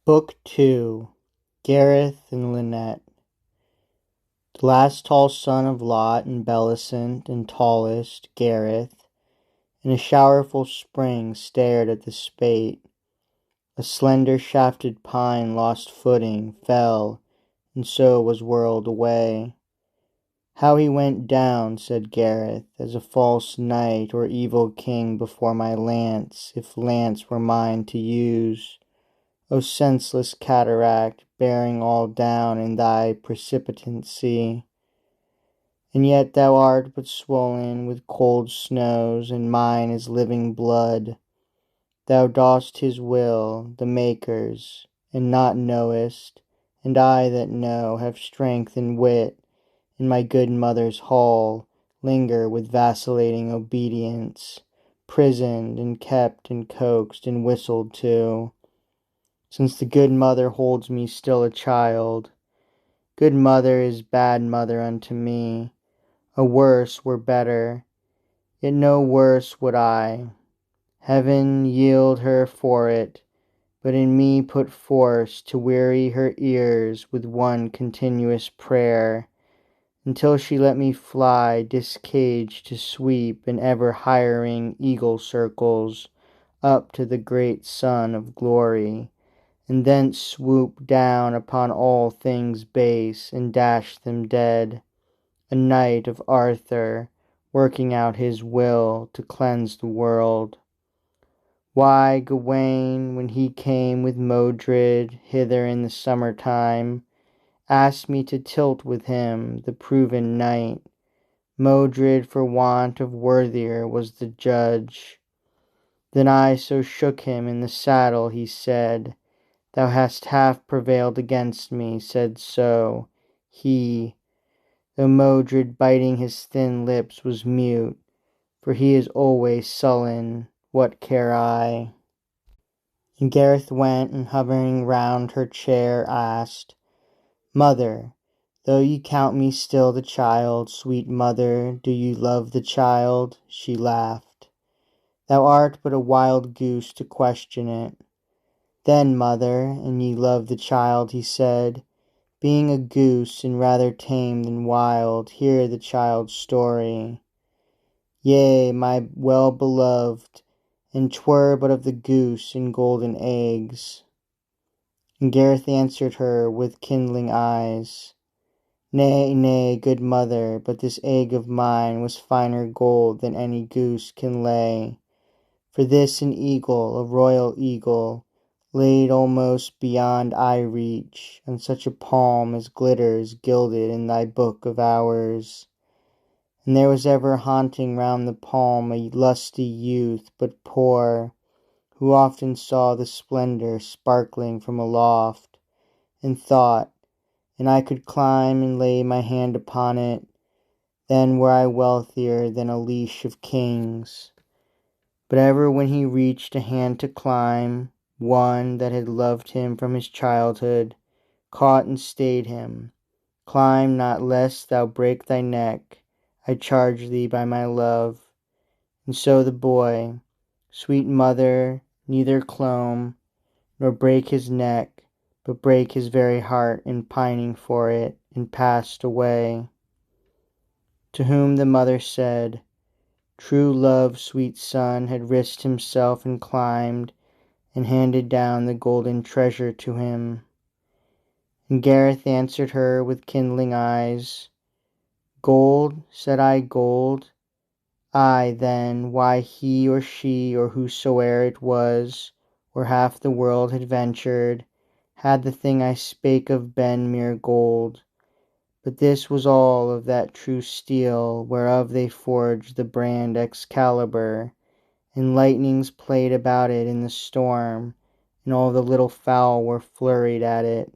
Book 2. Gareth and Lynette. The last tall son of Lot and Bellicent, and tallest, Gareth, in a showerful spring stared at the spate. A slender shafted pine lost footing, fell, and so was whirled away. How he went down, said Gareth, as a false knight or evil king before my lance, if lance were mine to use. O senseless cataract, bearing all down in thy precipitancy! And yet thou art but swollen with cold snows, and mine is living blood. Thou dost his will, the Maker's, and not knowest, and I that know have strength and wit, in my good mother's hall linger with vacillating obedience, prisoned and kept and coaxed and whistled to, since the good mother holds me still a child. Good mother is bad mother unto me. A worse were better, yet no worse would I. Heaven yield her for it, but in me put force to weary her ears with one continuous prayer, until she let me fly discaged to sweep in ever hiring eagle circles up to the great sun of glory, and thence swoop down upon all things base and dash them dead. A knight of Arthur, working out his will to cleanse the world. Why, Gawain, when he came with Modred hither in the summer time, asked me to tilt with him, the proven knight. Modred for want of worthier was the judge. Then I so shook him in the saddle, he said, Thou hast half prevailed against me, said so he, though Modred biting his thin lips was mute, for he is always sullen, what care I? And Gareth went, and hovering round her chair asked, Mother, though you count me still the child, sweet mother, do you love the child? She laughed. Thou art but a wild goose to question it. Then, mother, and ye love the child, he said, being a goose and rather tame than wild, hear the child's story. Yea, my well-beloved, and 'twere but of the goose and golden eggs. And Gareth answered her with kindling eyes, Nay, nay, good mother, but this egg of mine was finer gold than any goose can lay. For this an eagle, a royal eagle, laid almost beyond eye reach, on such a palm as glitters gilded in thy book of hours. And there was ever haunting round the palm a lusty youth, but poor, who often saw the splendour sparkling from aloft, and thought, and I could climb and lay my hand upon it, then were I wealthier than a leash of kings. But ever when he reached a hand to climb, one that had loved him from his childhood caught and stayed him. Climb not, lest thou break thy neck, I charge thee by my love. And so the boy, sweet mother, neither clomb, nor brake his neck, but brake his very heart in pining for it, and passed away. To whom the mother said, True love's sweet son had risked himself and climbed, and handed down the golden treasure to him. And Gareth answered her with kindling eyes, Gold, said I, gold? Ay, then, why he or she, or whosoe'er it was, or half the world had ventured, had the thing I spake of been mere gold. But this was all of that true steel, whereof they forged the brand Excalibur, and lightnings played about it in the storm, and all the little fowl were flurried at it,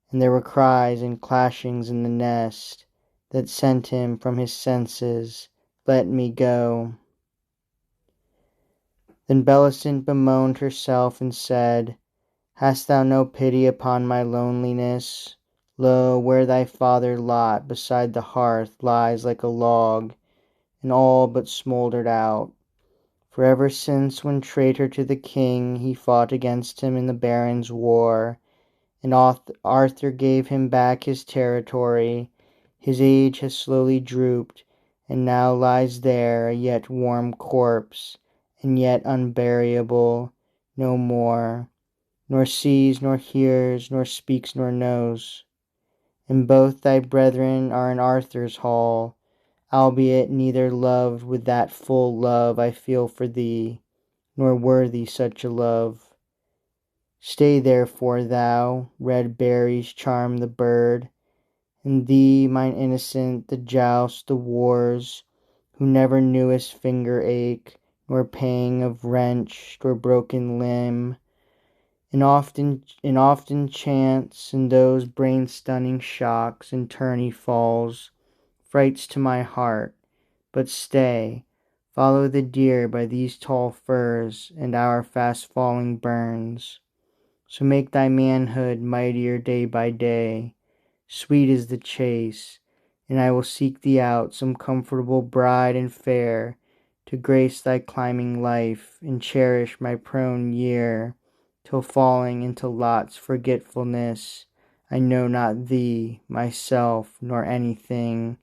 and there were cries and clashings in the nest, that sent him from his senses, let me go. Then Bellicent bemoaned herself and said, Hast thou no pity upon my loneliness? Lo, where thy father Lot beside the hearth lies like a log, and all but smouldered out. For ever since when traitor to the king he fought against him in the Barons' War, and Arthur gave him back his territory, his age has slowly drooped, and now lies there a yet warm corpse, and yet unburyable, no more, nor sees, nor hears, nor speaks, nor knows. And both thy brethren are in Arthur's hall, albeit neither loved with that full love I feel for thee, nor worthy such a love. Stay therefore thou, red berries charm the bird, and thee, mine innocent, the joust, the wars, who never knewest finger ache, nor pang of wrenched or broken limb, and often chance in those brain-stunning shocks and tourney falls, frights to my heart. But stay, follow the deer by these tall firs and our fast-falling burns. So make thy manhood mightier day by day. Sweet is the chase, and I will seek thee out some comfortable bride and fair, to grace thy climbing life, and cherish my prone year, till falling into Lot's forgetfulness, I know not thee, myself, nor anything.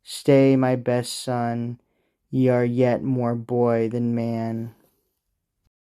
Stay, my best son, ye are yet more boy than man.